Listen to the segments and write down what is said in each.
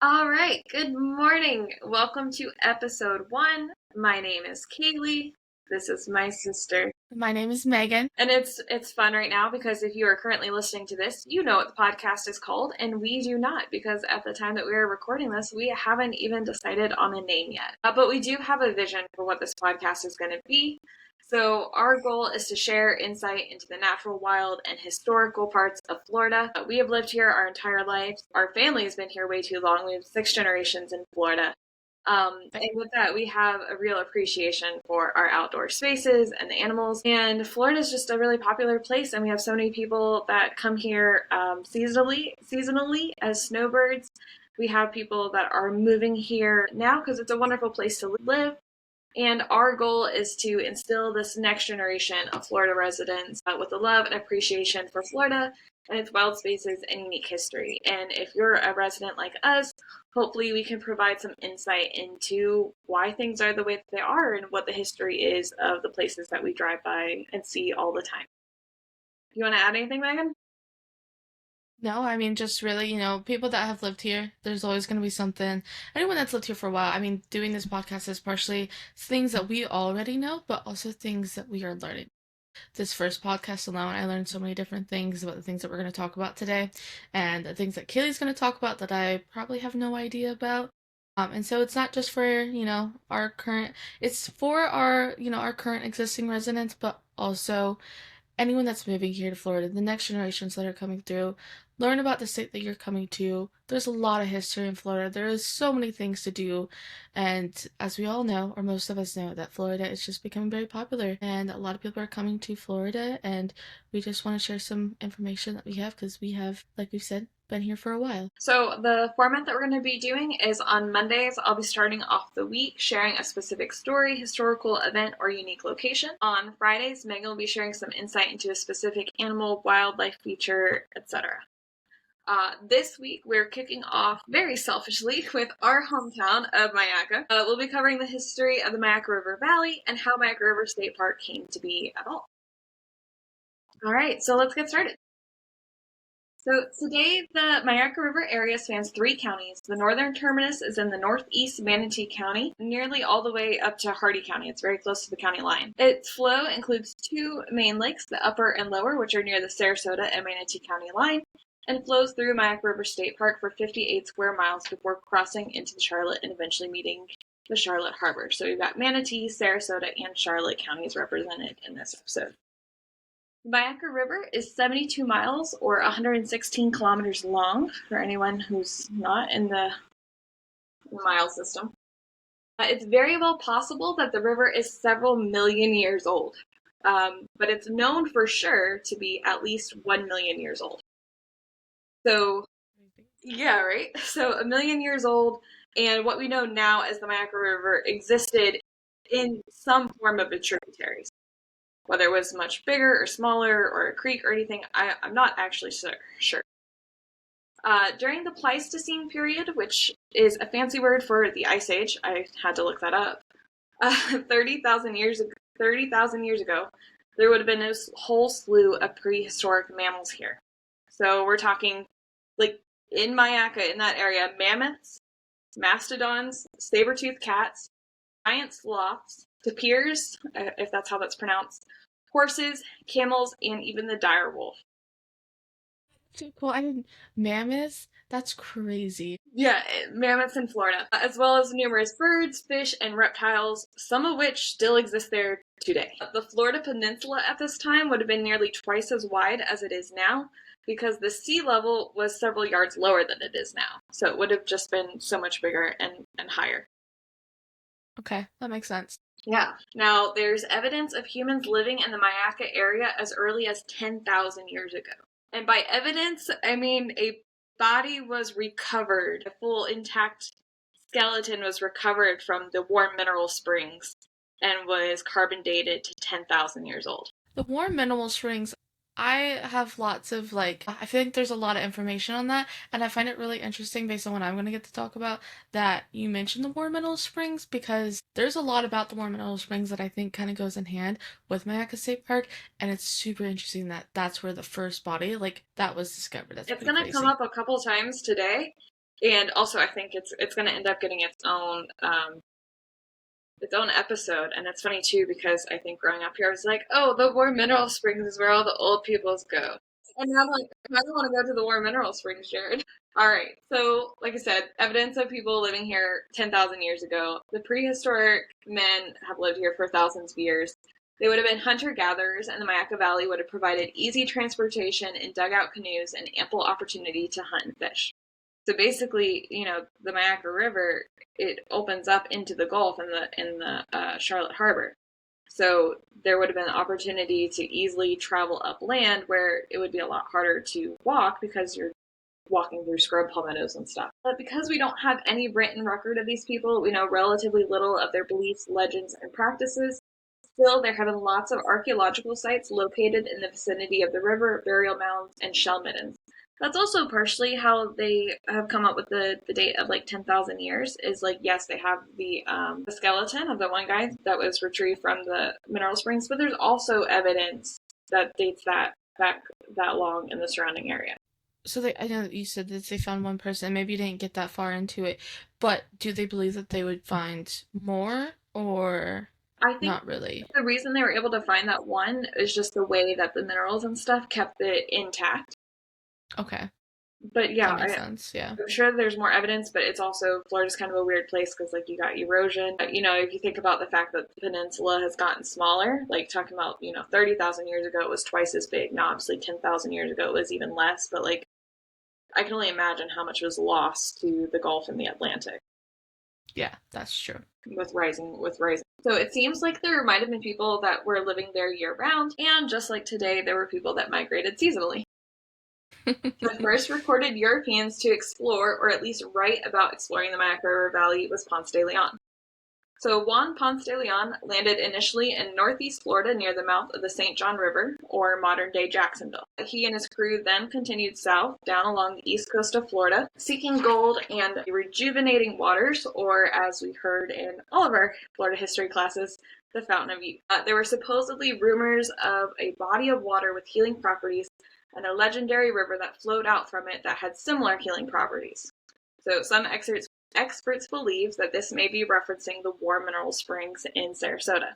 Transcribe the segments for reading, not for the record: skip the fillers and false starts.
All right, good morning. Welcome to episode 1. My name is Kaylee. This is my sister. My name is Megan. And it's fun right now because if you are currently listening to this, you know what the podcast is called, and we do not because at the time that we are recording this, we haven't even decided on a name yet. But we do have a vision for what this podcast is going to be. So our goal is to share insight into the natural, wild, and historical parts of Florida. We have lived here our entire lives. Our family has been here way too long. We have 6 generations in Florida. And with that, we have a real appreciation for our outdoor spaces and the animals. And Florida is just a really popular place, and we have so many people that come here seasonally as snowbirds. We have people that are moving here now because it's a wonderful place to live. And our goal is to instill this next generation of Florida residents with a love and appreciation for Florida and its wild spaces and unique history. And if you're a resident like us, hopefully we can provide some insight into why things are the way that they are and what the history is of the places that we drive by and see all the time. You want to add anything, Megan? No, I mean, just really, people that have lived here, there's always going to be something. Anyone that's lived here for a while, I mean, doing this podcast is partially things that we already know, but also things that we are learning. This first podcast alone, I learned so many different things about the things that we're going to talk about today, and the things that Kaylee's going to talk about that I probably have no idea about. And so it's not just for, our current, it's for our current existing residents, but also anyone that's moving here to Florida, the next generations that are coming through, learn about the state that you're coming to. There's a lot of history in Florida. There is so many things to do. And as we all know, or most of us know, that Florida is just becoming very popular. And a lot of people are coming to Florida. And we just want to share some information that we have because we have, like we've said, been here for a while. So the format that we're going to be doing is on Mondays, I'll be starting off the week sharing a specific story, historical event, or unique location. On Fridays, Megan will be sharing some insight into a specific animal, wildlife feature, etc. This week, we're kicking off very selfishly with our hometown of Myakka. We'll be covering the history of the Myakka River Valley and how Myakka River State Park came to be at all. All right, so let's get started. So today, the Myakka River area spans 3 counties. The northern terminus is in the northeast Manatee County, nearly all the way up to Hardy County. It's very close to the county line. Its flow includes 2 main lakes, the upper and lower, which are near the Sarasota and Manatee County line, and flows through Myakka River State Park for 58 square miles before crossing into the Charlotte and eventually meeting the Charlotte Harbor. So we've got Manatee, Sarasota, and Charlotte counties represented in this episode. The Myakka River is 72 miles or 116 kilometers long for anyone who's not in the mile system. It's very well possible that the river is several million years old, but it's known for sure to be at least 1 million years old. So, yeah, right? So 1 million years old, and what we know now is the Myakka River existed in some form of a tributaries. Whether it was much bigger or smaller or a creek or anything, I'm not actually sure. During the Pleistocene period, which is a fancy word for the Ice Age, I had to look that up, 30,000 years ago, there would have been a whole slew of prehistoric mammals here. So we're talking, like, in Myakka, in that area, mammoths, mastodons, saber-toothed cats, giant sloths, tapirs, if that's how that's pronounced, horses, camels, and even the dire wolf. Too cool. I didn't. Mammoths? That's crazy. Yeah, mammoths in Florida, as well as numerous birds, fish, and reptiles, some of which still exist there today. The Florida Peninsula at this time would have been nearly twice as wide as it is now, because the sea level was several yards lower than it is now. So it would have just been so much bigger and higher. Okay, that makes sense. Yeah. Now, there's evidence of humans living in the Myakka area as early as 10,000 years ago. And by evidence, I mean a body was recovered. A full intact skeleton was recovered from the warm mineral springs and was carbon dated to 10,000 years old. The warm mineral springs, I have lots of, I think there's a lot of information on that, and I find it really interesting based on what I'm going to get to talk about that you mentioned the warm mineral springs, because there's a lot about the warm mineral springs that I think kind of goes in hand with Myakka State Park, and it's super interesting that that's where the first body, that was discovered. That's it's going to come up a couple times today, And also, I think it's going to end up getting its own episode. And it's funny too because I think growing up here, I was like, oh, the War Mineral Springs is where all the old peoples go. And now I'm like, I don't want to go to the War Mineral Springs, Jared. All right. So, like I said, evidence of people living here 10,000 years ago. The prehistoric men have lived here for thousands of years. They would have been hunter-gatherers, and the Myakka Valley would have provided easy transportation in dugout canoes and ample opportunity to hunt and fish. So basically, the Myakka River, it opens up into the Gulf in the Charlotte Harbor. So there would have been an opportunity to easily travel upland where it would be a lot harder to walk because you're walking through scrub palmettos and stuff. But because we don't have any written record of these people, we know relatively little of their beliefs, legends, and practices. Still, there have been lots of archaeological sites located in the vicinity of the river, burial mounds, and shell middens. That's also partially how they have come up with the date of like 10,000 years. Is like, yes, they have the skeleton of the one guy that was retrieved from the mineral springs, but there's also evidence that dates that back that long in the surrounding area. So I know that you said that they found one person. Maybe you didn't get that far into it, but do they believe that they would find more, or I think not really? the reason they were able to find that one is just the way that the minerals and stuff kept it intact. Okay, But yeah, that makes sense. Yeah. I'm sure there's more evidence, but it's also, Florida's kind of a weird place because, like, you got erosion. If you think about the fact that the peninsula has gotten smaller, like, talking about, 30,000 years ago, it was twice as big. Now, obviously, 10,000 years ago, it was even less. But, like, I can only imagine how much was lost to the Gulf and the Atlantic. Yeah, that's true. With rising. So it seems like there might have been people that were living there year round, and just like today, there were people that migrated seasonally. The first recorded Europeans to explore, or at least write about exploring the Myakka River Valley, was Ponce de Leon. So Juan Ponce de Leon landed initially in northeast Florida near the mouth of the St. John River, or modern-day Jacksonville. He and his crew then continued south down along the east coast of Florida, seeking gold and rejuvenating waters, or as we heard in all of our Florida history classes, the Fountain of Youth. There were supposedly rumors of a body of water with healing properties and a legendary river that flowed out from it that had similar healing properties. So some experts believe that this may be referencing the War Mineral Springs in Sarasota.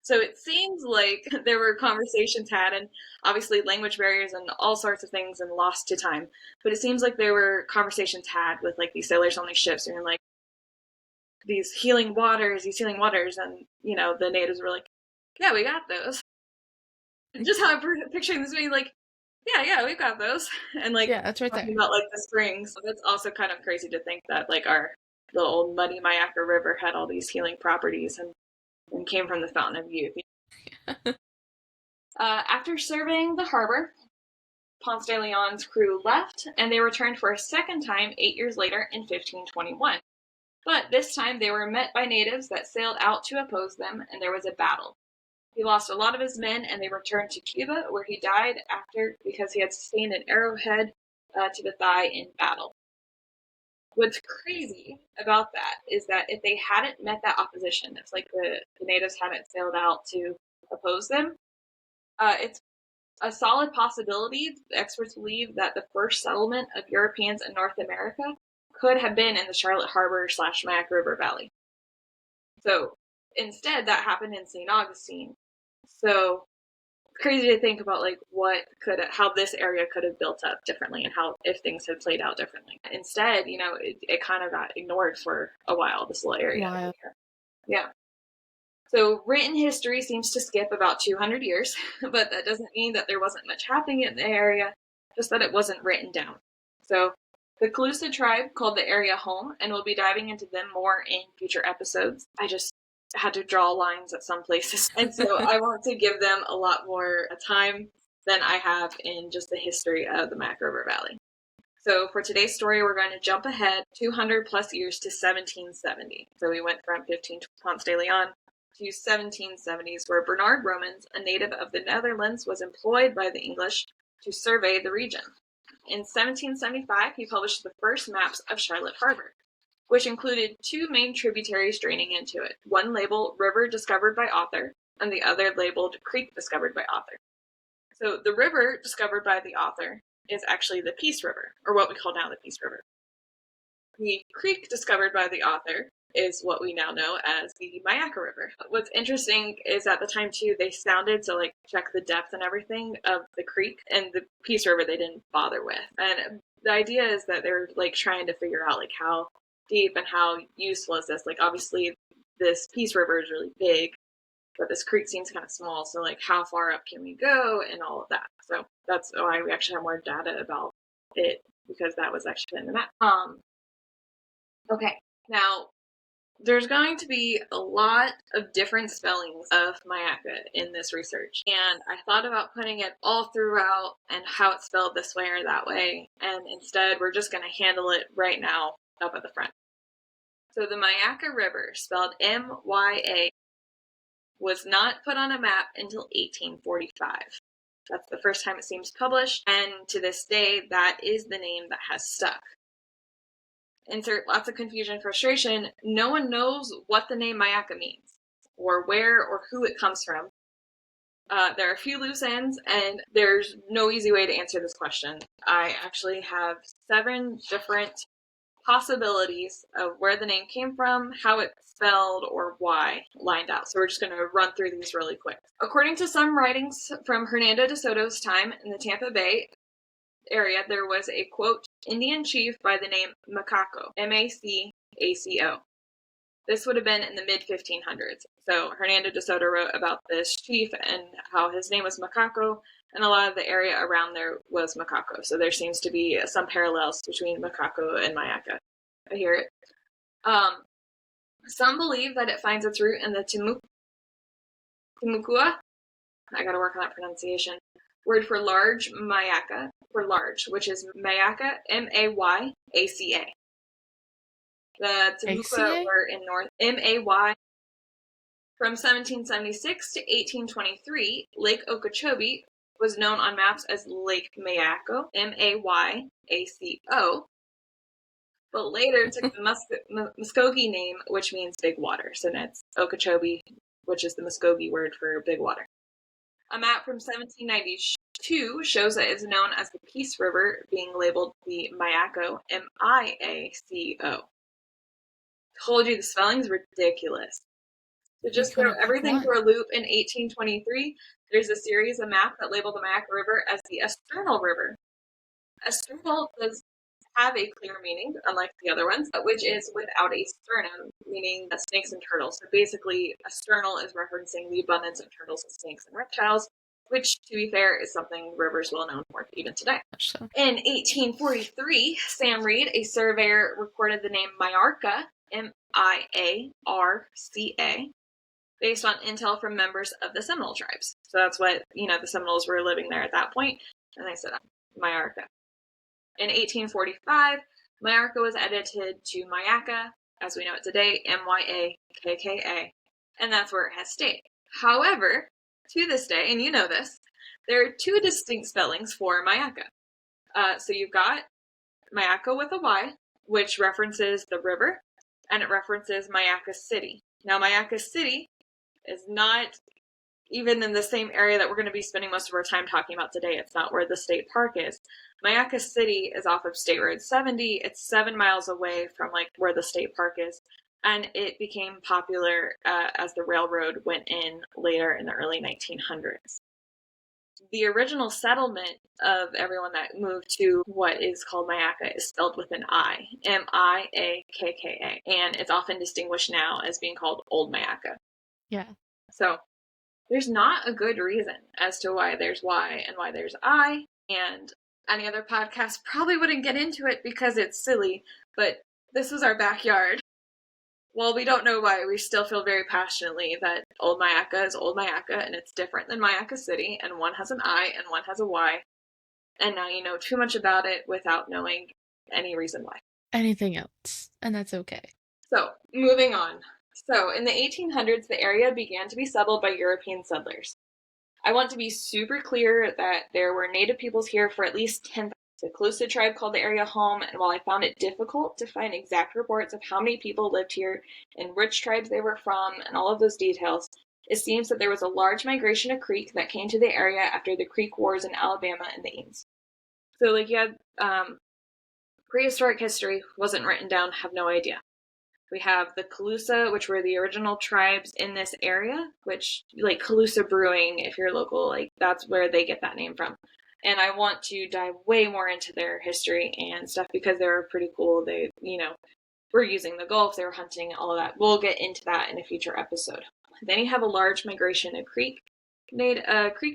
So it seems like there were conversations had, and obviously language barriers and all sorts of things and lost to time. But it seems like there were conversations had with like these sailors on these ships and like these healing waters, and the natives were like, yeah, we got those. And just how I'm picturing this being like, yeah, we've got those. And like Yeah, that's right there. talking about like the springs. It's also kind of crazy to think that like the old muddy Myakka River had all these healing properties and came from the Fountain of Youth. After surveying the harbor, Ponce de Leon's crew left, and they returned for a second time 8 years later in 1521. But this time they were met by natives that sailed out to oppose them, and there was a battle. He lost a lot of his men, and they returned to Cuba, where he died after because he had sustained an arrowhead to the thigh in battle. What's crazy about that is that if they hadn't met that opposition, if like the natives hadn't sailed out to oppose them, it's a solid possibility. Experts believe that the first settlement of Europeans in North America could have been in the Charlotte Harbor / Myakka River Valley. So instead, that happened in St. Augustine. So crazy to think about like how this area could have built up differently and how if things had played out differently. Instead, it kind of got ignored for a while, this little area. Wow. Yeah. So written history seems to skip about 200 years, but that doesn't mean that there wasn't much happening in the area, just that it wasn't written down. So the Calusa tribe called the area home, and we'll be diving into them more in future episodes. I just had to draw lines at some places, and so I want to give them a lot more time than I have in just the history of the Myakka River Valley. So for today's story, we're going to jump ahead 200 plus years to 1770. So we went from Ponce de Leon to 1770s, where Bernard Romans, a native of the Netherlands, was employed by the English to survey the region. In 1775, he published the first maps of Charlotte Harbor, which included two main tributaries draining into it, one labeled River Discovered by Author, and the other labeled Creek Discovered by Author. So the river discovered by the author is actually the Peace River, or what we call now the Peace River. The creek discovered by the author is what we now know as the Myakka River. What's interesting is at the time, too, they sounded to, like, check the depth and everything of the creek, and the Peace River they didn't bother with. And the idea is that they're, like, trying to figure out, like, how deep and how useful is this. Like, obviously, this Peace River is really big, but this creek seems kind of small, so, like, how far up can we go and all of that. So that's why we actually have more data about it, because that was actually in the map. Okay, now, there's going to be a lot of different spellings of Myakka in this research, and I thought about putting it all throughout and how it's spelled this way or that way, and instead we're just going to handle it right now up at the front. So the Myakka River, spelled M-Y-A, was not put on a map until 1845. That's the first time it seems published, and to this day, that is the name that has stuck. Insert lots of confusion and frustration. No one knows what the name Myakka means, or where or who it comes from. There are a few loose ends, and there's no easy way to answer this question. I actually have 7 different possibilities of where the name came from, how it's spelled, or why lined out. So we're just going to run through these really quick. According to some writings from Hernando de Soto's time in the Tampa Bay area, there was a, quote, Indian chief by the name Macacco, M-A-C-A-C-O. This would have been in the mid-1500s. So Hernando de Soto wrote about this chief and how his name was Macacco, and a lot of the area around there was Macacco. So there seems to be some parallels between Macacco and Myakka. I hear it. Some believe that it finds its root in the Timucua, I gotta work on that pronunciation, word for large, Myakka, for large, which is Myakka, M-A-Y-A-C-A. The Timucua were in North, M-A-Y. From 1776 to 1823, Lake Okeechobee was known on maps as Lake Myakko, M-A-Y-A-C-O, but later took the Muskogee name, which means big water. So that's Okeechobee, which is the Muskogee word for big water. A map from 1792 shows that it's known as the Peace River, being labeled the Myakko, M-I-A-C-O. Told you the spelling's ridiculous. To just throw everything through a loop, in 1823, there's a series of maps that label the Myakka River as the Esternal River. Esternal does have a clear meaning, unlike the other ones, which is without a sternum, meaning snakes and turtles. So basically, Esternal is referencing the abundance of turtles and snakes and reptiles, which, to be fair, is something rivers well known for even today. In 1843, Sam Reed, a surveyor, recorded the name Myakka, M-I-A-R-C-A, based on intel from members of the Seminole tribes. So that's what, the Seminoles were living there at that point, and they said Myakka. In 1845, Myakka was edited to Myakka, as we know it today, M-Y-A-K-K-A, and that's where it has stayed. However, to this day, and you know this, there are 2 distinct spellings for Myakka. So you've got Myakka with a Y, which references the river, and it references Myakka City. Now, Myakka City is not even in the same area that we're going to be spending most of our time talking about today. It's not where the state park is. Myakka City is off of State Road 70. It's 7 miles away from where the state park is, and it became popular as the railroad went in later in the early 1900s. The original settlement of everyone that moved to what is called Myakka is spelled with an I, M-I-A-K-K-A, and it's often distinguished now as being called Old Myakka. Yeah. So there's not a good reason as to why there's Y and why there's I, and any other podcast probably wouldn't get into it because it's silly, but this is our backyard. While we don't know why, we still feel very passionately that Old Myakka is Old Myakka, and it's different than Myakka City, and one has an I and one has a Y, and now you know too much about it without knowing any reason why. Anything else, and that's okay. So, moving on. So, in the 1800s, the area began to be settled by European settlers. I want to be super clear that there were native peoples here for at least 10,000. The Calusa tribe called the area home, and while I found it difficult to find exact reports of how many people lived here and which tribes they were from and all of those details, it seems that there was a large migration of Creek that came to the area after the Creek Wars in Alabama and the Ames. So, you had Prehistoric history wasn't written down, have no idea. We have the Calusa, which were the original tribes in this area, which, like, Calusa Brewing, if you're local, like, that's where they get that name from. And I want to dive way more into their history and stuff because they were pretty cool. They, were using the Gulf, they were hunting, all of that. We'll get into that in a future episode. Then you have a large migration of Creek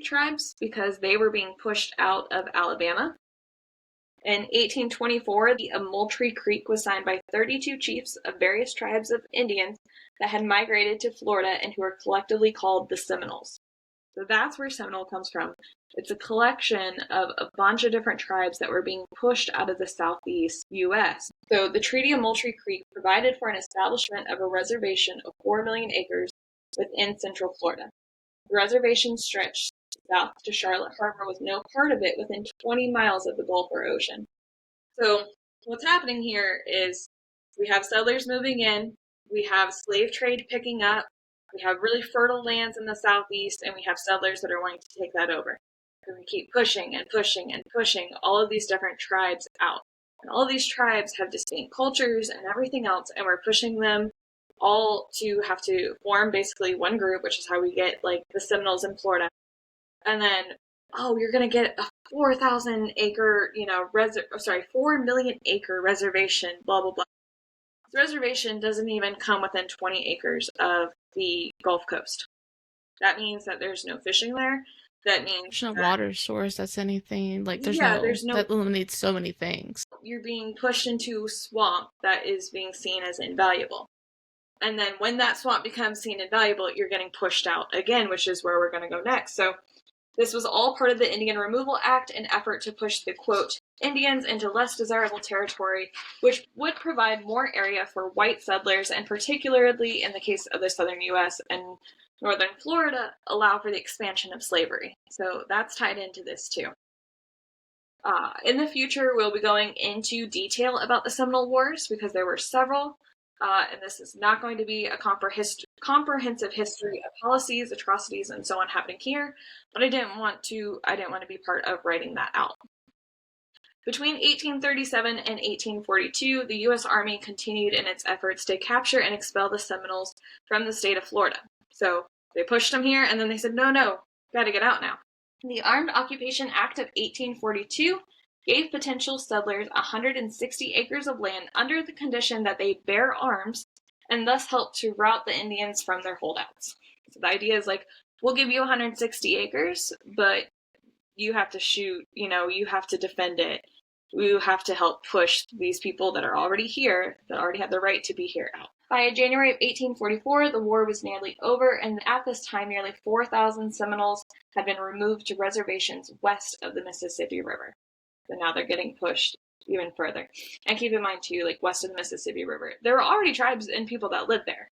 tribes because they were being pushed out of Alabama. In 1824, the Moultrie Creek was signed by 32 chiefs of various tribes of Indians that had migrated to Florida and who were collectively called the Seminoles. So that's where Seminole comes from. It's a collection of a bunch of different tribes that were being pushed out of the southeast U.S. So the Treaty of Moultrie Creek provided for an establishment of a reservation of 4 million acres within central Florida. The reservation stretched south to Charlotte Harbor with no part of it within 20 miles of the Gulf or ocean. So what's happening here is we have settlers moving in, we have slave trade picking up, we have really fertile lands in the southeast, and we have settlers that are wanting to take that over. And we keep pushing and pushing and pushing all of these different tribes out. And all of these tribes have distinct cultures and everything else, and we're pushing them all to have to form basically one group, which is how we get, like, the Seminoles in Florida. And then, you're going to get a 4,000 acre, 4 million acre reservation, blah, blah, blah. The reservation doesn't even come within 20 acres of the Gulf Coast. That means that there's no fishing there. That means there's no water source that's anything. Like, there's no, that eliminates so many things. You're being pushed into a swamp that is being seen as invaluable. And then when that swamp becomes seen invaluable, you're getting pushed out again, which is where we're going to go next. So this was all part of the Indian Removal Act, an effort to push the, quote, Indians into less desirable territory, which would provide more area for white settlers, and particularly in the case of the southern U.S. and northern Florida, allow for the expansion of slavery. So that's tied into this too. In the future, we'll be going into detail about the Seminole Wars because there were several. And this is not going to be a comprehensive history of policies, atrocities, and so on happening here, but I didn't want to be part of writing that out. Between 1837 and 1842, the U.S. Army continued in its efforts to capture and expel the Seminoles from the state of Florida. So they pushed them here, and then they said, no, gotta get out now. The Armed Occupation Act of 1842 gave potential settlers 160 acres of land under the condition that they bear arms and thus help to rout the Indians from their holdouts. So the idea is, like, we'll give you 160 acres, but you have to shoot, you have to defend it. You have to help push these people that are already here, that already have the right to be here, out. By January of 1844, the war was nearly over, and at this time, nearly 4,000 Seminoles had been removed to reservations west of the Mississippi River. So now they're getting pushed even further. And keep in mind, too, like, west of the Mississippi River, there were already tribes and people that lived there.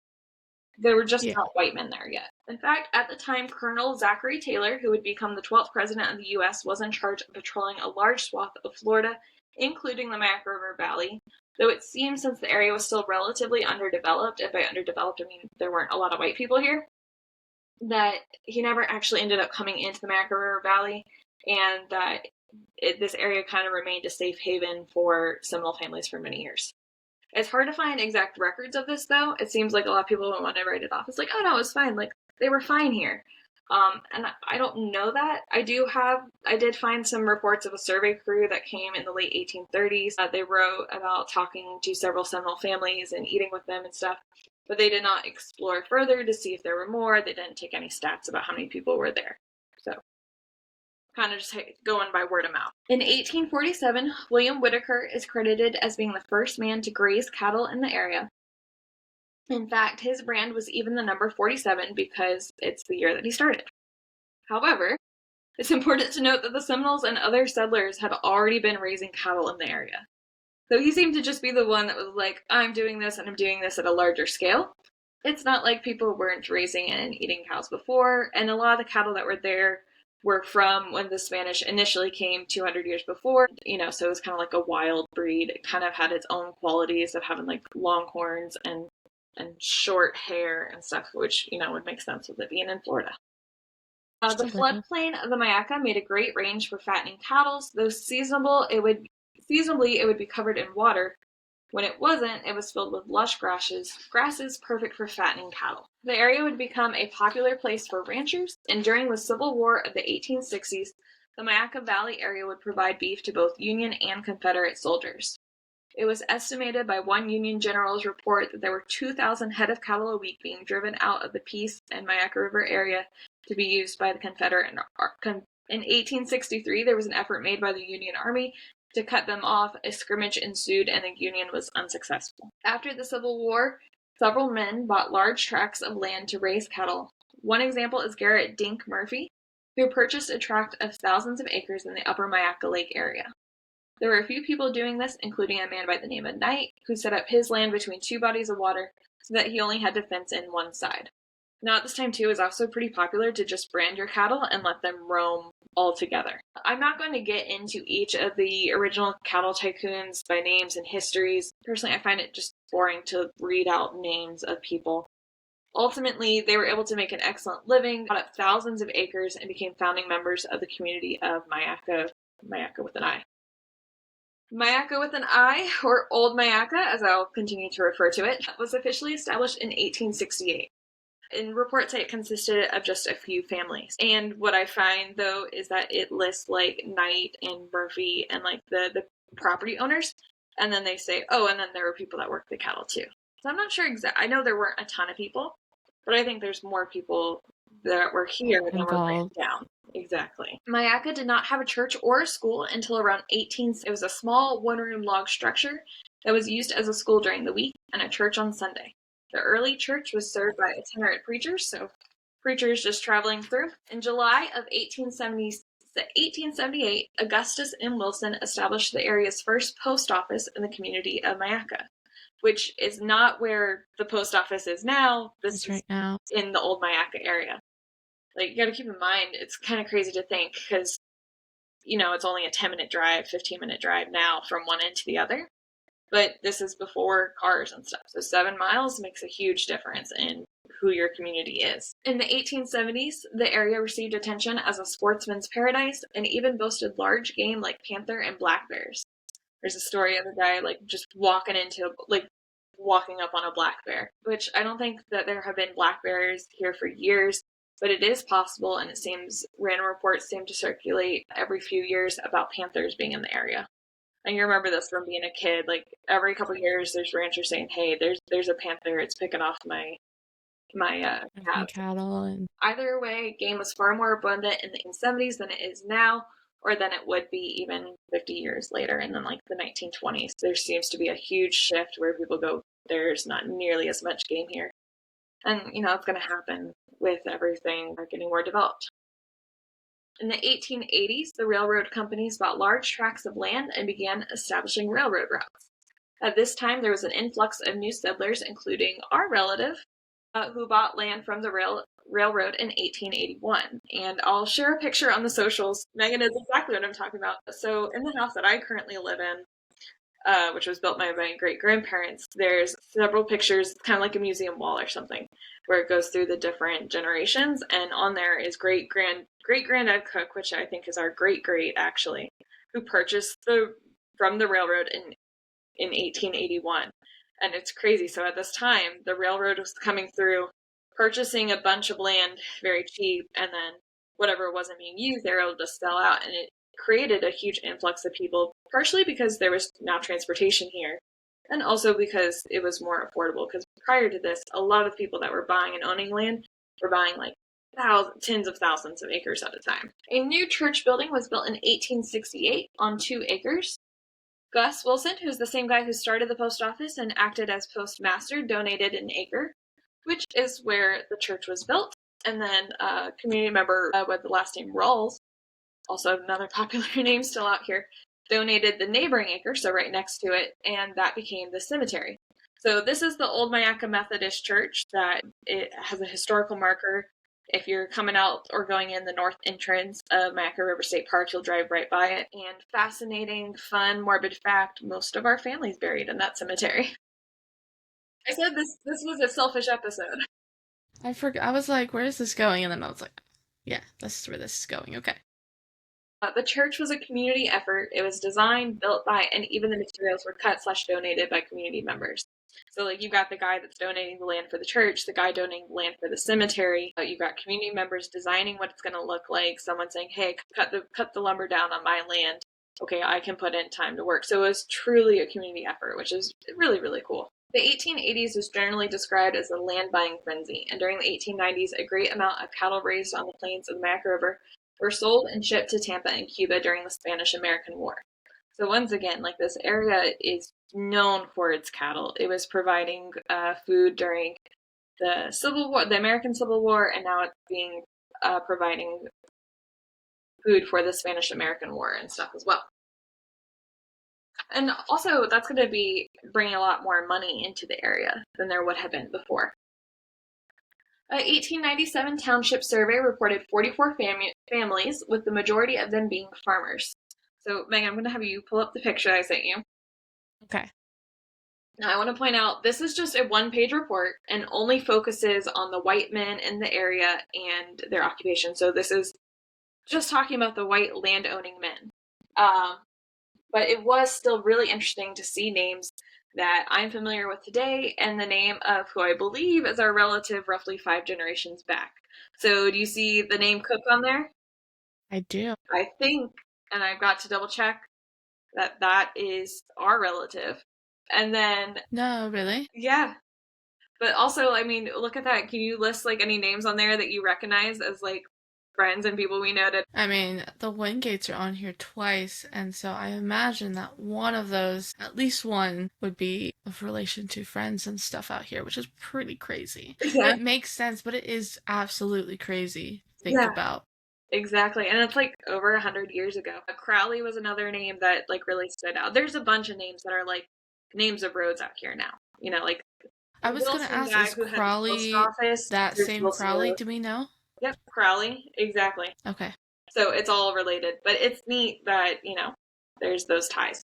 There were just not white men there yet. In fact, at the time, Colonel Zachary Taylor, who would become the 12th president of the U.S., was in charge of patrolling a large swath of Florida, including the Myakka River Valley, though it seems since the area was still relatively underdeveloped, and by underdeveloped I mean there weren't a lot of white people here, that he never actually ended up coming into the Myakka River Valley, and that this area kind of remained a safe haven for Seminole families for many years. It's hard to find exact records of this, though. It seems like a lot of people want to write it off. It's like, oh no, it's fine. Like, they were fine here. And I don't know that. I did find some reports of a survey crew that came in the late 1830s. They wrote about talking to several Seminole families and eating with them and stuff, but they did not explore further to see if there were more. They didn't take any stats about how many people were there. So kind of just going by word of mouth. In 1847, William Whitaker is credited as being the first man to graze cattle in the area. In fact, his brand was even the number 47 because it's the year that he started. However, it's important to note that the Seminoles and other settlers had already been raising cattle in the area. So he seemed to just be the one that was like, I'm doing this and I'm doing this at a larger scale. It's not like people weren't raising and eating cows before, and a lot of the cattle that were there were from when the Spanish initially came 200 years before, so it was kind of like a wild breed. It kind of had its own qualities of having, like, long horns and short hair and stuff, which, would make sense with it being in Florida. The floodplain of the Miakka made a great range for fattening cattle, though seasonable, it would Seasonably, it would be covered in water. When it wasn't, it was filled with lush grasses perfect for fattening cattle. The area would become a popular place for ranchers, and during the Civil War of the 1860s, the Myakka Valley area would provide beef to both Union and Confederate soldiers. It was estimated by one Union general's report that there were 2,000 head of cattle a week being driven out of the Peace and Myakka River area to be used by the Confederate. In 1863, there was an effort made by the Union Army to cut them off. A scrimmage ensued, and the Union was unsuccessful. After the Civil War, several men bought large tracts of land to raise cattle. One example is Garrett Dink Murphy, who purchased a tract of thousands of acres in the upper Myakka Lake area. There were a few people doing this, including a man by the name of Knight, who set up his land between two bodies of water so that he only had to fence in one side. Now, at this time, too, it was also pretty popular to just brand your cattle and let them roam all together. I'm not going to get into each of the original cattle tycoons by names and histories. Personally, I find it just boring to read out names of people. Ultimately, they were able to make an excellent living, bought up thousands of acres, and became founding members of the community of Myakka with an I. Myakka with an I, or Old Myakka, as I'll continue to refer to it, was officially established in 1868. And reports say it consisted of just a few families. And what I find, though, is that it lists, like, Knight and Murphy and, like, the property owners. And then they say, oh, and then there were people that worked the cattle, too. So I'm not sure exactly. I know there weren't a ton of people, but I think there's more people that were here than were written down. Exactly. Myakka did not have a church or a school until around 18. It was a small one-room log structure that was used as a school during the week and a church on Sunday. The early church was served by itinerant preachers, so preachers just traveling through. In July of 1878, Augustus M. Wilson established the area's first post office in the community of Myakka, which is not where the post office is now. This is right now in the old Myakka area. Like, you gotta keep in mind, it's kind of crazy to think, because, you know, it's only a 10-minute drive, 15-minute drive now from one end to the other. But this is before cars and stuff. So 7 miles makes a huge difference in who your community is. In the 1870s, the area received attention as a sportsman's paradise and even boasted large game like panther and black bears. There's a story of a guy, like, just walking up on a black bear, which I don't think that there have been black bears here for years, but it is possible, and it seems random reports seem to circulate every few years about panthers being in the area. And you remember this from being a kid, like, every couple of years there's ranchers saying, hey, there's a panther, it's picking off my cattle. And either way, game was far more abundant in the 1870s than it is now, or than it would be even 50 years later. And then, like, the 1920s, there seems to be a huge shift where people go, there's not nearly as much game here. And, you know, it's going to happen with everything getting more developed. In the 1880s, the railroad companies bought large tracts of land and began establishing railroad routes. At this time, there was an influx of new settlers, including our relative, who bought land from the railroad in 1881. And I'll share a picture on the socials. Maegan knows exactly what I'm talking about. So in the house that I currently live in, which was built by my great-grandparents, there's several pictures, kind of like a museum wall or something, where it goes through the different generations, and on there is great-granddad Cook, which I think is our great-great, actually, who purchased from the railroad in 1881. And it's crazy. So at this time, the railroad was coming through, purchasing a bunch of land very cheap, and then whatever wasn't being used, they were able to sell out, and it created a huge influx of people, partially because there was now transportation here, and also because it was more affordable, because prior to this, a lot of people that were buying and owning land were buying, like, tens of thousands of acres at a time. A new church building was built in 1868 on 2 acres. Gus Wilson, who's the same guy who started the post office and acted as postmaster, donated an acre, which is where the church was built. And then a community member with the last name Rawls, also another popular name still out here, donated the neighboring acre, so right next to it, and that became the cemetery. So this is the Old Myakka Methodist Church. That it has a historical marker. If you're coming out or going in the north entrance of Myakka River State Park, you'll drive right by it. And fascinating, fun, morbid fact, most of our family's buried in that cemetery. I said this was a selfish episode. I forgot. I was like, where is this going? And then I was like, yeah, this is where this is going. Okay. The church was a community effort. It was designed, built by, and even the materials were cut/donated by community members. So, like, you've got the guy that's donating the land for the church, the guy donating the land for the cemetery. You've got community members designing what it's going to look like. Someone saying, "Hey, cut the lumber down on my land. Okay, I can put in time to work." So it was truly a community effort, which is really, really cool. The 1880s is generally described as a land buying frenzy, and during the 1890s, a great amount of cattle raised on the plains of the Myakka River were sold and shipped to Tampa and Cuba during the Spanish-American War. So once again, like, this area is known for its cattle. It was providing food during the Civil War, the American Civil War, and now it's being providing food for the Spanish-American War and stuff as well. And also, that's going to be bringing a lot more money into the area than there would have been before. A 1897 township survey reported 44 families, with the majority of them being farmers. So, Megan, I'm going to have you pull up the picture I sent you. Okay. Now, I want to point out, this is just a one-page report and only focuses on the white men in the area and their occupation. So this is just talking about the white land-owning men. But it was still really interesting to see names that I'm familiar with today and the name of who I believe is our relative roughly 5 generations back. So do you see the name Cook on there? I do. I think, and I've got to double check, that is our relative. And then... No, really? Yeah. But also, I mean, look at that. Can you list, like, any names on there that you recognize as, like, friends and people we know? I mean, the Wingates are on here twice, and so I imagine that one of those, at least one, would be of relation to friends and stuff out here, which is pretty crazy. Yeah. It makes sense, but it is absolutely crazy to think about. Exactly, and it's like over 100 years ago. Crowley was another name that, like, really stood out. There's a bunch of names that are, like, names of roads out here now. You know, like, I was going to ask, is Crowley that same Crowley? Road. Do we know? Yep, Crowley, exactly. Okay. So it's all related, but it's neat that, you know, there's those ties.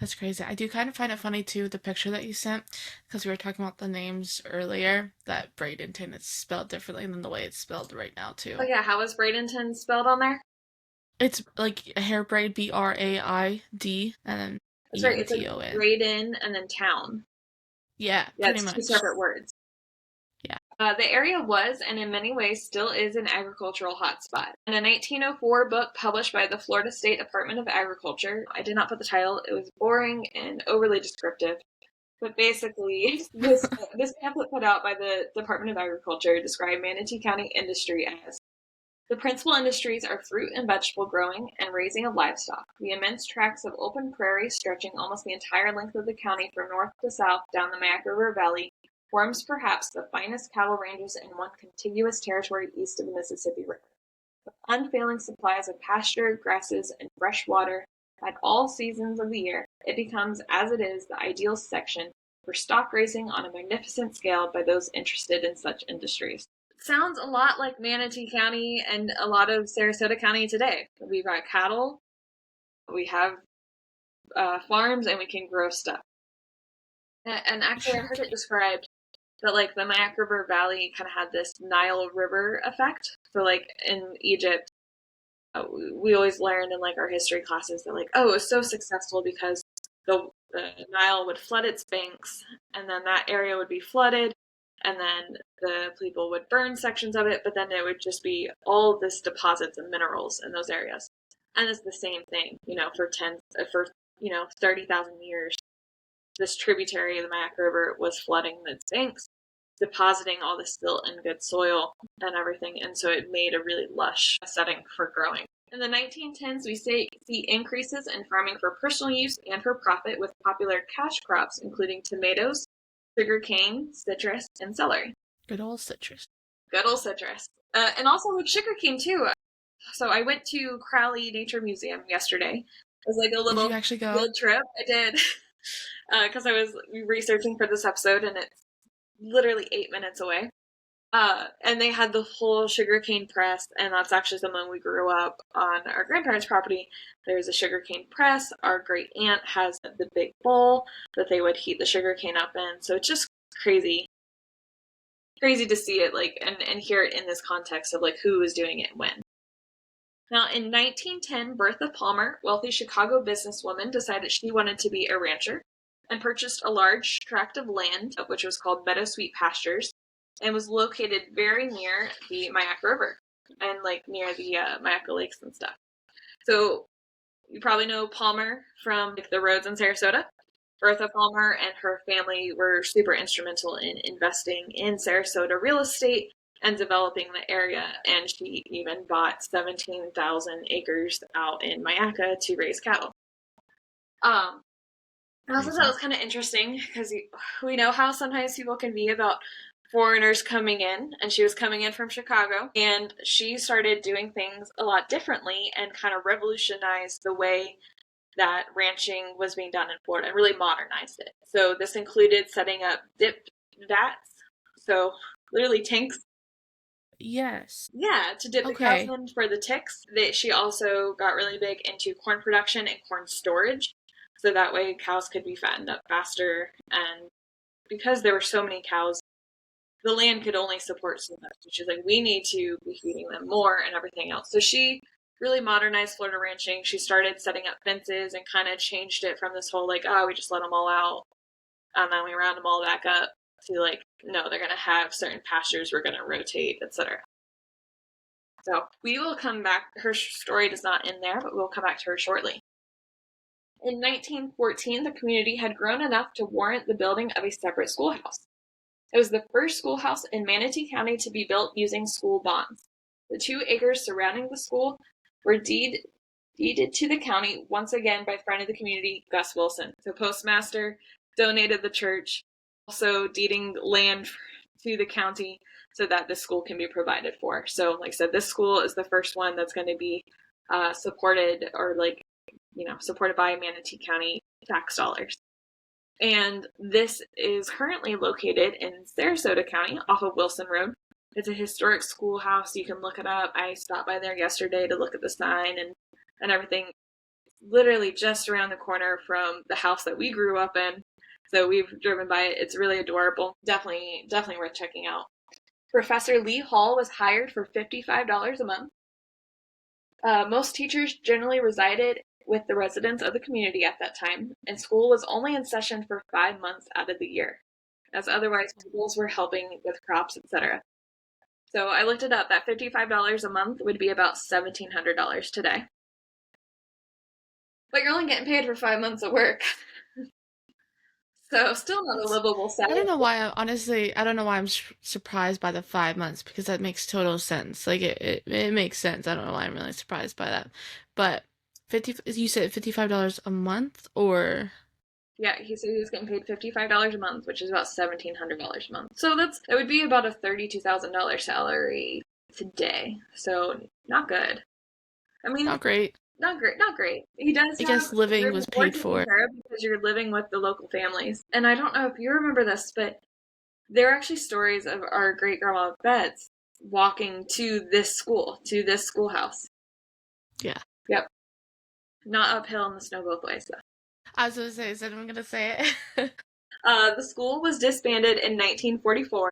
That's crazy. I do kind of find it funny, too, the picture that you sent, because we were talking about the names earlier, that Bradenton is spelled differently than the way it's spelled right now, too. Oh, yeah. How is Bradenton spelled on there? It's like a hair braid, B-R-A-I-D, and then that's right. It's like E-N-T-O-N. Braden and then town. Yeah, pretty much. 2 separate words. Yeah. The area was, and in many ways still is, an agricultural hotspot. In a 1904 book published by the Florida State Department of Agriculture, I did not put the title, it was boring and overly descriptive, but basically, this pamphlet put out by the Department of Agriculture described Manatee County industry as: the principal industries are fruit and vegetable growing and raising of livestock. The immense tracts of open prairie stretching almost the entire length of the county from north to south down the Myakka River Valley forms perhaps the finest cattle ranges in one contiguous territory east of the Mississippi River. With unfailing supplies of pasture, grasses, and fresh water at all seasons of the year, it becomes, as it is, the ideal section for stock raising on a magnificent scale by those interested in such industries. Sounds a lot like Manatee County and a lot of Sarasota County today. We've got cattle, we have farms, and we can grow stuff. And actually, I heard it described that, like, the Myakka River Valley kind of had this Nile River effect. So, like, in Egypt, we always learned in, like, our history classes that, like, oh, it was so successful because the Nile would flood its banks, and then that area would be flooded, and then the people would burn sections of it, but then it would just be all this deposits of minerals in those areas. And it's the same thing, you know, for 30,000 years. This tributary of the Myakka River was flooding its banks, depositing all the silt and good soil and everything, and so it made a really lush setting for growing. In the 1910s, we see increases in farming for personal use and for profit, with popular cash crops including tomatoes, sugarcane, citrus, and celery. Good old citrus. Good old citrus. And also with sugarcane, too. So I went to Crowley Nature Museum yesterday. It was like a little field trip. I did. Because I was researching for this episode, and it's literally 8 minutes away. And they had the whole sugarcane press, and that's actually something we grew up on our grandparents' property. There's a sugarcane press. Our great aunt has the big bowl that they would heat the sugarcane up in. So it's just crazy to see it, like, and hear it in this context of, like, who was doing it when. Now, in 1910, Bertha Palmer, wealthy Chicago businesswoman, decided she wanted to be a rancher and purchased a large tract of land, which was called Meadowsweet Pastures, and was located very near the Myakka River and like near the Myakka lakes and stuff. So you probably know Palmer from like, the roads in Sarasota. Bertha Palmer and her family were super instrumental in investing in Sarasota real estate and developing the area, and she even bought 17,000 acres out in Miakka to raise cattle. I also thought it was kind of interesting because we know how sometimes people can be about foreigners coming in, and she was coming in from Chicago, and she started doing things a lot differently and kind of revolutionized the way that ranching was being done in Florida and really modernized it. So this included setting up dip vats, so literally tanks. Yes. Yeah, to dip the cows in for the ticks. She also got really big into corn production and corn storage, so that way cows could be fattened up faster. And because there were so many cows, the land could only support so much. She's like, we need to be feeding them more and everything else. So she really modernized Florida ranching. She started setting up fences and kind of changed it from this whole like, oh, we just let them all out and then we round them all back up to like, no, they're going to have certain pastures, we're going to rotate, etc. So we will come back. Her story does not end there, but we'll come back to her shortly. In 1914, the community had grown enough to warrant the building of a separate schoolhouse. It was the first schoolhouse in Manatee County to be built using school bonds. The 2 acres surrounding the school were deeded to the county once again by friend of the community, Gus Wilson. So postmaster donated the church, also deeding land to the county so that the school can be provided for. So like I said, this school is the first one that's going to be supported or supported by Manatee County tax dollars. And this is currently located in Sarasota County off of Wilson Road. It's a historic schoolhouse. You can look it up. I stopped by there yesterday to look at the sign and everything. Literally just around the corner from the house that we grew up in. So we've driven by it. It's really adorable. Definitely worth checking out. Professor Lee Hall was hired for $55 a month. Most teachers generally resided with the residents of the community at that time, and school was only in session for 5 months out of the year, as otherwise pupils were helping with crops, etc. So I looked it up. That $55 a month would be about $1,700 today. But you're only getting paid for 5 months of work. So still not a livable salary. I don't know why, honestly, I don't know why I'm surprised by the 5 months, because that makes total sense. Like, it makes sense. I don't know why I'm really surprised by that. But you said $55 a month, or? Yeah, he said he was getting paid $55 a month, which is about $1,700 a month. So it would be about a $32,000 salary today. So not good. I mean, not great. Not great. He does. I guess living was paid for because you're living with the local families. And I don't know if you remember this, but there are actually stories of our great grandma Betts walking to this schoolhouse. Yeah. Yep. Not uphill in the snow both ways, though. I was going to say, is anyone going to say it? The school was disbanded in 1944.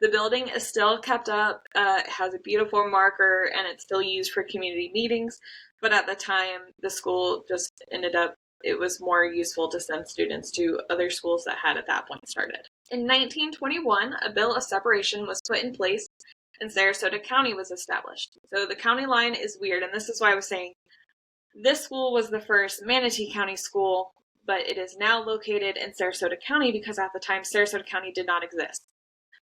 The building is still kept up. It has a beautiful marker, and it's still used for community meetings. But at the time, the school just ended up, it was more useful to send students to other schools that had at that point started. In 1921, a bill of separation was put in place, and Sarasota County was established. So the county line is weird, and this is why I was saying this school was the first Manatee County school, but it is now located in Sarasota County because at the time, Sarasota County did not exist.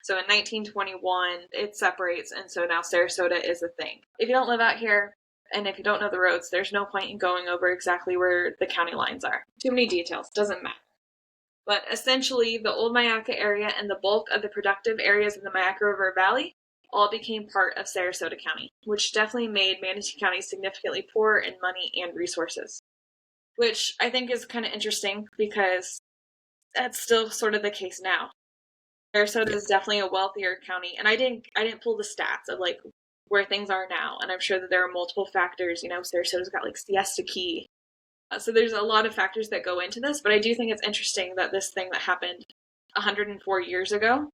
So in 1921, it separates, and so now Sarasota is a thing. If you don't live out here, and if you don't know the roads, there's no point in going over exactly where the county lines are. Too many details, doesn't matter. But essentially, the old Miakka area and the bulk of the productive areas in the Myakka River Valley all became part of Sarasota County, which definitely made Manatee County significantly poorer in money and resources. Which I think is kind of interesting because that's still sort of the case now. Sarasota is definitely a wealthier county, and I didn't pull the stats of like where things are now, and I'm sure that there are multiple factors. Sarasota's got like Siesta Key, so there's a lot of factors that go into this. But I do think it's interesting that this thing that happened 104 years ago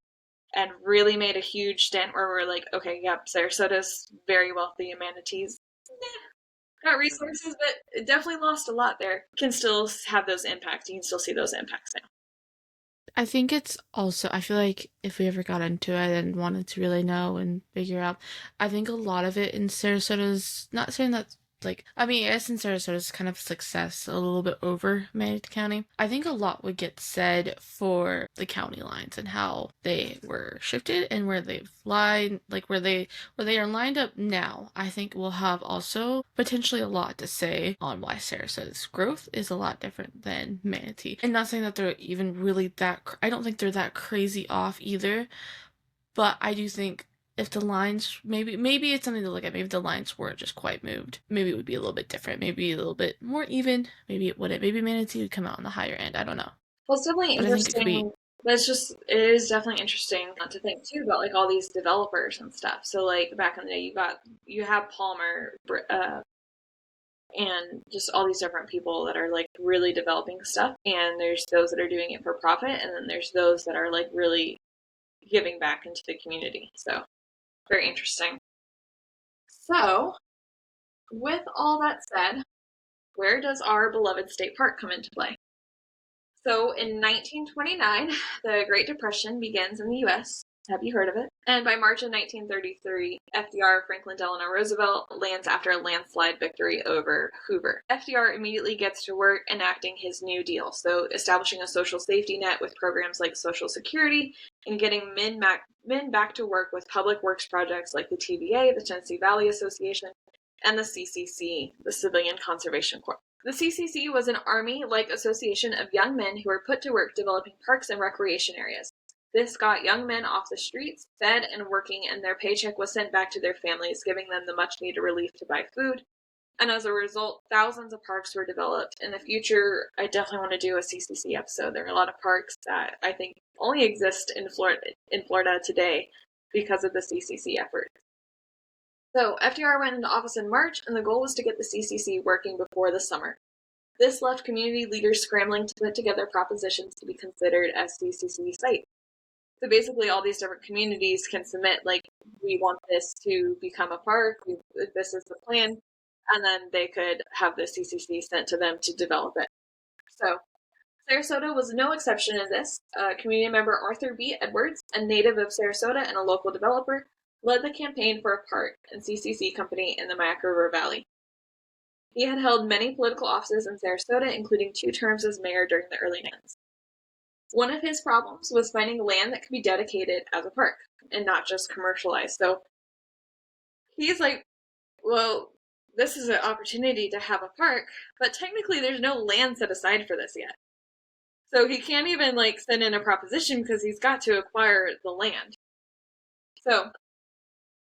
and really made a huge dent where we're like, okay, yep, Sarasota's very wealthy, and Manatee's got resources, but it definitely lost a lot there. Can still have those impacts. You can still see those impacts now. I think it's also, I feel like if we ever got into it and wanted to really know and figure out, I think a lot of it in Sarasota's, not saying that, like, I mean, yes, in Sarasota's kind of success a little bit over Manatee County. I think a lot would get said for the county lines and how they were shifted and where they've lied, like where they are lined up now. I think will have also potentially a lot to say on why Sarasota's growth is a lot different than Manatee. And not saying that they're even really that, I don't think they're that crazy off either, but I do think if the lines, maybe it's something to look at. Maybe the lines weren't just quite moved. Maybe it would be a little bit different. Maybe a little bit more even. Maybe it wouldn't. Maybe Manatee would come out on the higher end. I don't know. Well, it's definitely But I think it could be. interesting. But it is definitely interesting to think too about like all these developers and stuff. So like back in the day, you have Palmer, and just all these different people that are like really developing stuff. And there's those that are doing it for profit, and then there's those that are like really giving back into the community. So very interesting. So with all that said, where does our beloved state park come into play? So in 1929, the Great Depression begins in the U.S. Have you heard of it? And by March of 1933, FDR, Franklin Delano Roosevelt, lands after a landslide victory over Hoover. FDR immediately gets to work enacting his New Deal, so establishing a social safety net with programs like Social Security and getting men back to work with public works projects like the TVA, the Tennessee Valley Association, and the CCC, the Civilian Conservation Corps. The CCC was an army-like association of young men who were put to work developing parks and recreation areas. This got young men off the streets, fed and working, and their paycheck was sent back to their families, giving them the much-needed relief to buy food. And as a result, thousands of parks were developed. In the future, I definitely want to do a CCC episode. There are a lot of parks that I think only exist in Florida today because of the CCC effort. So FDR went into office in March, and the goal was to get the CCC working before the summer. This left community leaders scrambling to put together propositions to be considered as CCC sites. So basically, all these different communities can submit, like, we want this to become a park, this is the plan, and then they could have the CCC sent to them to develop it. So Sarasota was no exception in this. Community member Arthur B. Edwards, a native of Sarasota and a local developer, led the campaign for a park and CCC company in the Myakka River Valley. He had held many political offices in Sarasota, including 2 terms as mayor during the early 90s. One of his problems was finding land that could be dedicated as a park and not just commercialized. So he's like, well, this is an opportunity to have a park, but technically there's no land set aside for this yet. So he can't even like send in a proposition because he's got to acquire the land. So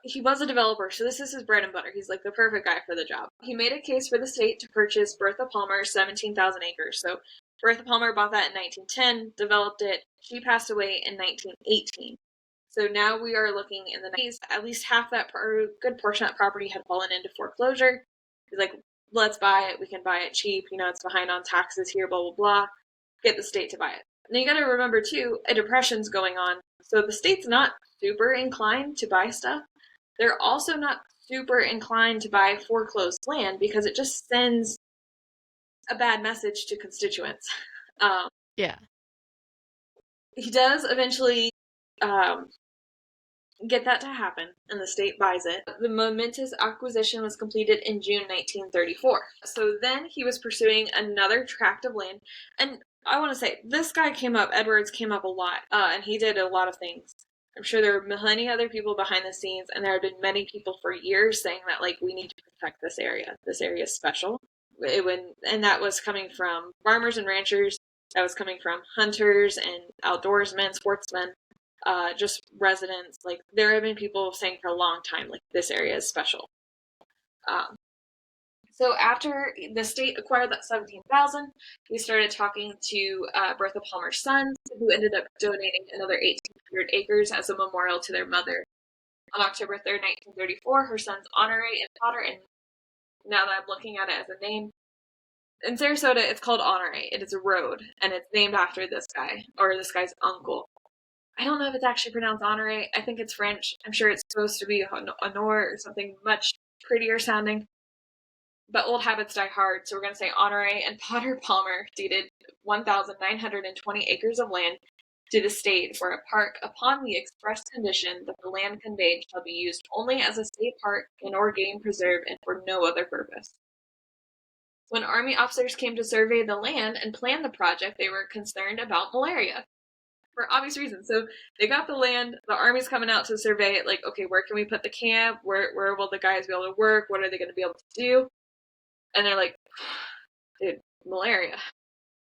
he was a developer, so this is his bread and butter. He's like the perfect guy for the job. He made a case for the state to purchase Bertha Palmer's 17,000 acres. So Bertha Palmer bought that in 1910, developed it. She passed away in 1918. So now we are looking in the 90s. At least half that, good portion of that property had fallen into foreclosure. He's like, let's buy it. We can buy it cheap. You know, it's behind on taxes here, blah, blah, blah. Get the state to buy it. And you got to remember, too, a depression's going on. So the state's not super inclined to buy stuff. They're also not super inclined to buy foreclosed land because it just sends a bad message to constituents. Yeah. He does eventually get that to happen, and the state buys it. The momentous acquisition was completed in June 1934. So then he was pursuing another tract of land, and I want to say, this guy Edwards came up a lot, and he did a lot of things. I'm sure there were many other people behind the scenes, and there have been many people for years saying that, like, we need to protect this area. This area is special. And that was coming from farmers and ranchers. That was coming from hunters and outdoorsmen, sportsmen, just residents. Like, there have been people saying for a long time, like, this area is special. So after the state acquired that 17,000, we started talking to Bertha Palmer's sons, who ended up donating another 1,800 acres as a memorial to their mother. On October 3rd, 1934, her sons Honore and Potter, and now that I'm looking at it as a name, in Sarasota, it's called Honore. It is a road, and it's named after this guy, or this guy's uncle. I don't know if it's actually pronounced Honore. I think it's French. I'm sure it's supposed to be Honor or something much prettier sounding. But old habits die hard, so we're going to say Honoré and Potter Palmer deeded 1,920 acres of land to the state for a park upon the express condition that the land conveyed shall be used only as a state park and or game preserve and for no other purpose. When Army officers came to survey the land and plan the project, they were concerned about malaria for obvious reasons. So they got the land, the Army's coming out to survey it, like, okay, where can we put the camp? Where will the guys be able to work? What are they going to be able to do? And they're like, dude, malaria.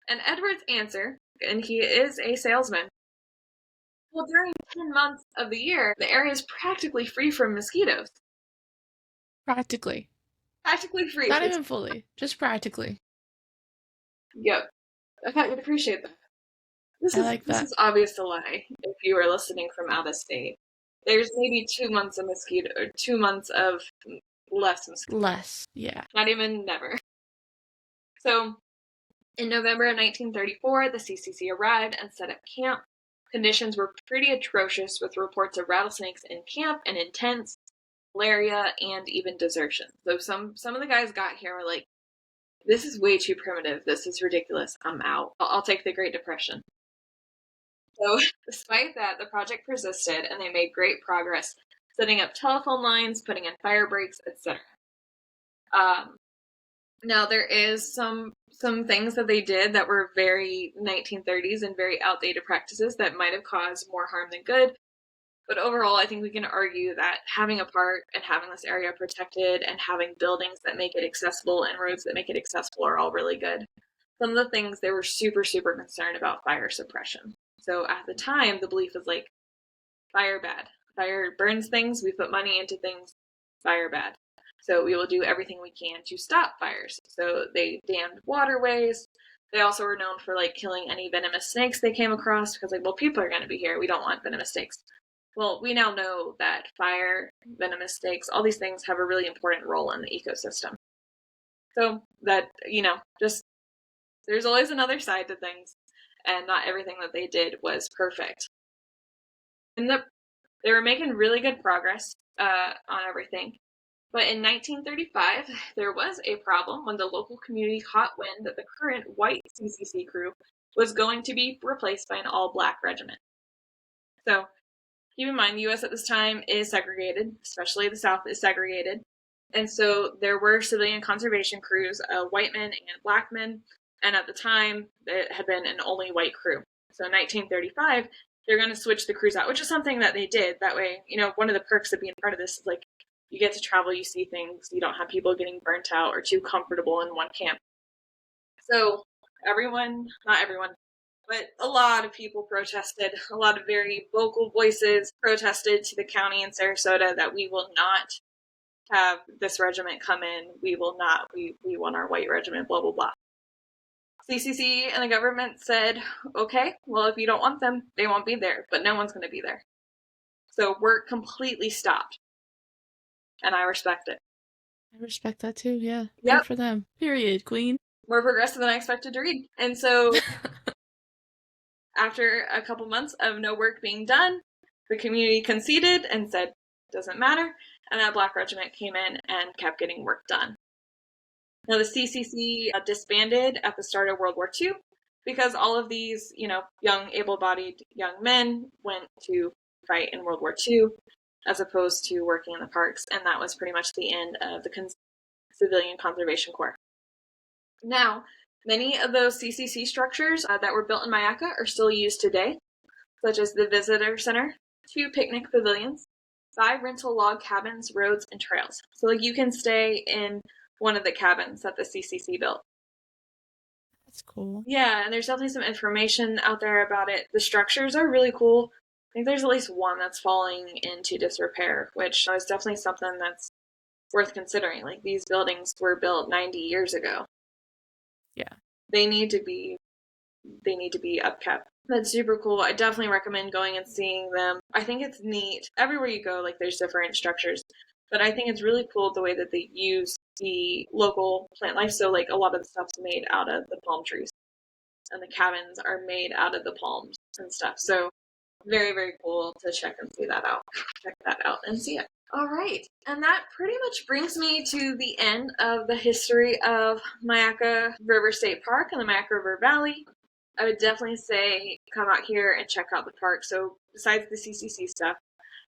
And Edward's answer, and he is a salesman, well, during 10 months of the year, the area is practically free from mosquitoes. Practically. Practically free. Not even fully, just practically. Yep. I thought you'd appreciate that. This is obvious to lie if you are listening from out of state. There's maybe 2 months of mosquito, or 2 months of less mosquitoes. Less, yeah. Not even never. So, in November of 1934, the CCC arrived and set up camp. Conditions were pretty atrocious, with reports of rattlesnakes in camp and in tents, malaria, and even desertion. So some of the guys got here and were like, this is way too primitive. This is ridiculous. I'm out. I'll take the Great Depression. So, despite that, the project persisted, and they made great progress, setting up telephone lines, putting in fire breaks, etc. Now, there is some things that they did that were very 1930s and very outdated practices that might have caused more harm than good. But overall, I think we can argue that having a park and having this area protected and having buildings that make it accessible and roads that make it accessible are all really good. Some of the things they were super, super concerned about fire suppression. So at the time, the belief was like, fire bad. Fire burns things, we put money into things, fire bad. So we will do everything we can to stop fires. So they dammed waterways. They also were known for like killing any venomous snakes they came across because like, well, people are going to be here. We don't want venomous snakes. Well, we now know that fire, venomous snakes, all these things have a really important role in the ecosystem. So that, just there's always another side to things, and not everything that they did was perfect. And they were making really good progress on everything. But in 1935, there was a problem when the local community caught wind that the current white CCC crew was going to be replaced by an all-black regiment. So, keep in mind, the U.S. at this time is segregated, especially the South is segregated. And so there were civilian conservation crews, white men and black men, and at the time, it had been an only white crew. So in 1935, they're going to switch the crews out, which is something that they did. That way, one of the perks of being part of this is like, you get to travel, you see things, you don't have people getting burnt out or too comfortable in one camp. So not everyone, but a lot of people protested. A lot of very vocal voices protested to the county in Sarasota that we will not have this regiment come in. We will not. We want our white regiment, blah, blah, blah. CCC and the government said, okay, well, if you don't want them, they won't be there, but no one's going to be there. So work completely stopped. And I respect it. I respect that too, yeah. Yep. Good for them. Period, queen. More progressive than I expected to read. And so, after a couple months of no work being done, the community conceded and said, doesn't matter. And that black regiment came in and kept getting work done. Now, the CCC disbanded at the start of World War II because all of these, young, able-bodied young men went to fight in World War II as opposed to working in the parks, and that was pretty much the end of the Civilian Conservation Corps. Now, many of those CCC structures that were built in Myakka are still used today, such as the Visitor Center, 2 picnic pavilions, 5 rental log cabins, roads, and trails. So, you can stay in one of the cabins that the CCC built. That's cool. Yeah, and there's definitely some information out there about it. The structures are really cool. I think there's at least one that's falling into disrepair, which is definitely something that's worth considering. Like, these buildings were built 90 years ago. Yeah. They need to be upkept. That's super cool. I definitely recommend going and seeing them. I think it's neat. Everywhere you go, there's different structures. But I think it's really cool the way that they use the local plant life. So, a lot of the stuff's made out of the palm trees. And the cabins are made out of the palms and stuff. So, very, very cool to check that out and see it. All right, and that pretty much brings me to the end of the history of Myakka River State Park and the Myakka River Valley. I would definitely say come out here and check out the park. So besides the CCC stuff,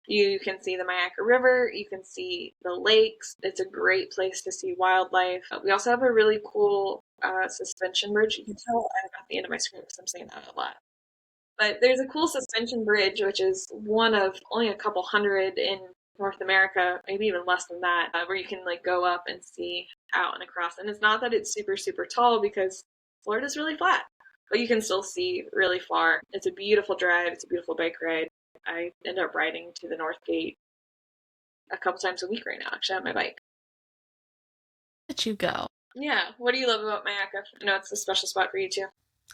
you can see the Myakka River, you can see the lakes. It's a great place to see wildlife. We also have a really cool suspension bridge. You can tell I'm at the end of my script because I'm saying that a lot. But there's a cool suspension bridge, which is one of only a couple hundred in North America, maybe even less than that, where you can like go up and see out and across. And it's not that it's super, super tall because Florida's really flat, but you can still see really far. It's a beautiful drive. It's a beautiful bike ride. I end up riding to the North Gate a couple times a week right now, actually, on my bike. Let you go. Yeah. What do you love about Myakka? I know it's a special spot for you too.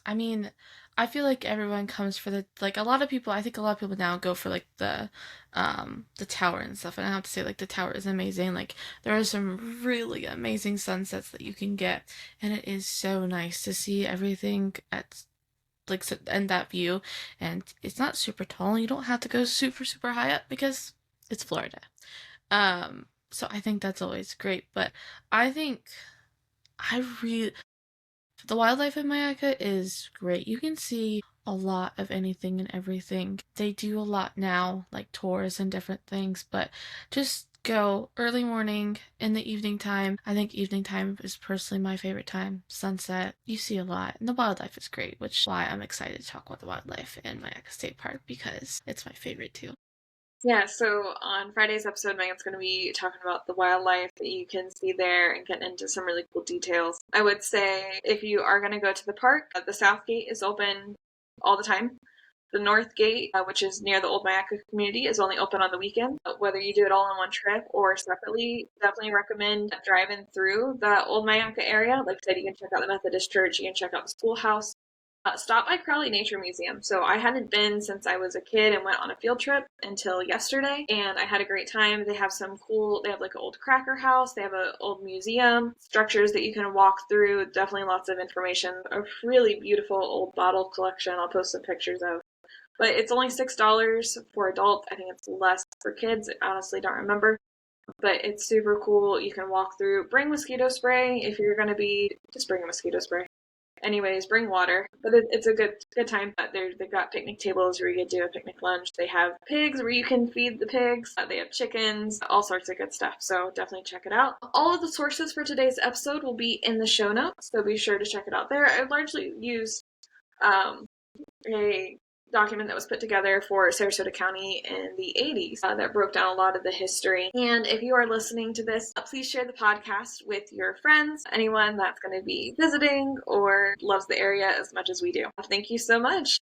I mean, I feel like everyone comes for the like a lot of people. I think a lot of people now go for like the tower and stuff. And I have to say, like the tower is amazing. Like there are some really amazing sunsets that you can get, and it is so nice to see everything at like and that view. And it's not super tall. You don't have to go super super high up because it's Florida. So I think that's always great. But I think I really the wildlife in Myakka is great. You can see a lot of anything and everything. They do a lot now, like tours and different things, but just go early morning in the evening time. I think evening time is personally my favorite time. Sunset, you see a lot, and the wildlife is great, which is why I'm excited to talk about the wildlife in Myakka State Park because it's my favorite too. Yeah, so on Friday's episode, Megan's going to be talking about the wildlife that you can see there and get into some really cool details. I would say if you are going to go to the park, the South Gate is open all the time. The North Gate, which is near the Old Myakka community, is only open on the weekend. Whether you do it all in one trip or separately, definitely recommend driving through the Old Myakka area. Like I said, you can check out the Methodist Church, you can check out the schoolhouse. Stop by Crowley Nature Museum. So I hadn't been since I was a kid and went on a field trip until yesterday, and I had a great time. They have some cool, they have like an old cracker house, they have an old museum, structures that you can walk through, definitely lots of information. A really beautiful old bottle collection I'll post some pictures of. But it's only $6 for adults. I think it's less for kids. I honestly don't remember. But it's super cool. You can walk through. Bring mosquito spray if you're going to be, just bring a mosquito spray. Anyways, bring water. But it's a good time. They've got picnic tables where you can do a picnic lunch. They have pigs where you can feed the pigs. They have chickens, all sorts of good stuff. So definitely check it out. All of the sources for today's episode will be in the show notes. So be sure to check it out there. I largely used a document that was put together for Sarasota County in the 80s that broke down a lot of the history. And if you are listening to this, please share the podcast with your friends, anyone that's going to be visiting or loves the area as much as we do. Thank you so much.